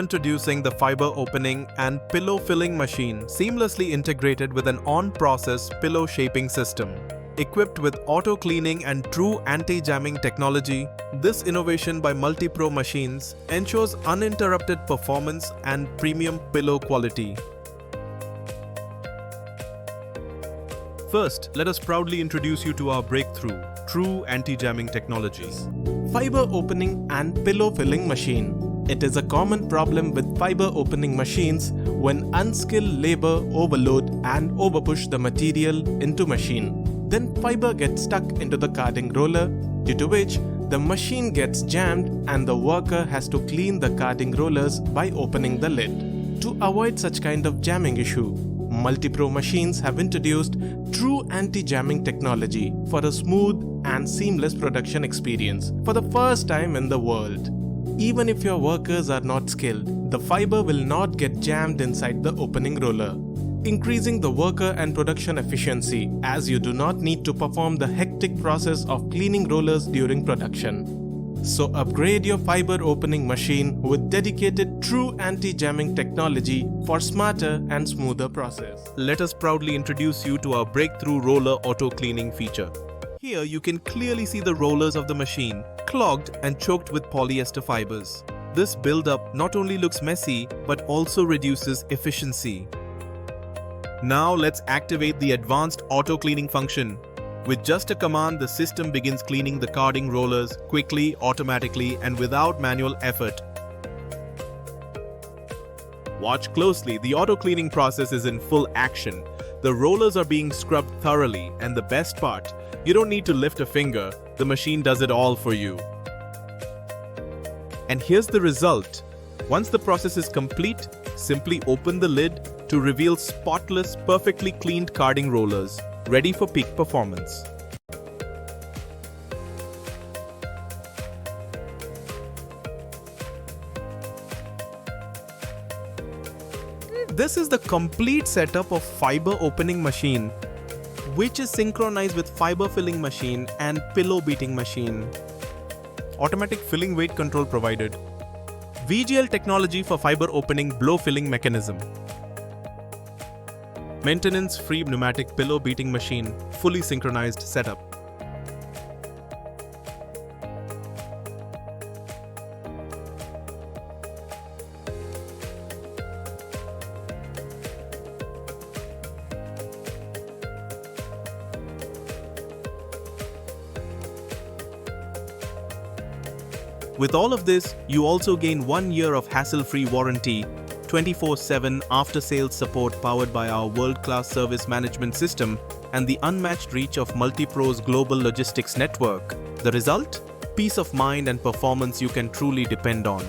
introducing the fiber opening and pillow filling machine seamlessly integrated with an on-process pillow shaping system. Equipped with auto-cleaning and true anti-jamming technology, this innovation by Multipro machines ensures uninterrupted performance and premium pillow quality. First, let us proudly introduce you to our breakthrough, true anti-jamming technologies. Fiber opening and pillow filling machine. It is a common problem with fiber opening machines when unskilled labor overload and overpush the material into machine. Then fiber gets stuck into the carding roller, due to which the machine gets jammed and the worker has to clean the carding rollers by opening the lid. To avoid such kind of jamming issue, Multipro machines have introduced true anti-jamming technology for a smooth and seamless production experience for the first time in the world. Even if your workers are not skilled, the fiber will not get jammed inside the opening roller, increasing the worker and production efficiency as you do not need to perform the hectic process of cleaning rollers during production. So upgrade your fiber opening machine with dedicated true anti-jamming technology for smarter and smoother process. Let us proudly introduce you to our breakthrough roller auto cleaning feature. Here you can clearly see the rollers of the machine clogged and choked with polyester fibers. This buildup not only looks messy but also reduces efficiency. Now let's activate the advanced auto cleaning function. With just a command, the system begins cleaning the carding rollers quickly, automatically, and without manual effort. Watch closely, the auto cleaning process is in full action. The rollers are being scrubbed thoroughly, and the best part, you don't need to lift a finger, the machine does it all for you. And here's the result. Once the process is complete, simply open the lid to reveal spotless, perfectly cleaned carding rollers, ready for peak performance. This is the complete setup of fiber opening machine, which is synchronized with fiber filling machine and pillow beating machine. Automatic filling weight control provided. VGL technology for fiber opening blow filling mechanism. Maintenance-free pneumatic pillow beating machine, fully synchronized setup. With all of this, you also gain 1 year of hassle-free warranty, 24/7 after-sales support powered by our world-class service management system, and the unmatched reach of Multipro's global logistics network. The result? Peace of mind and performance you can truly depend on.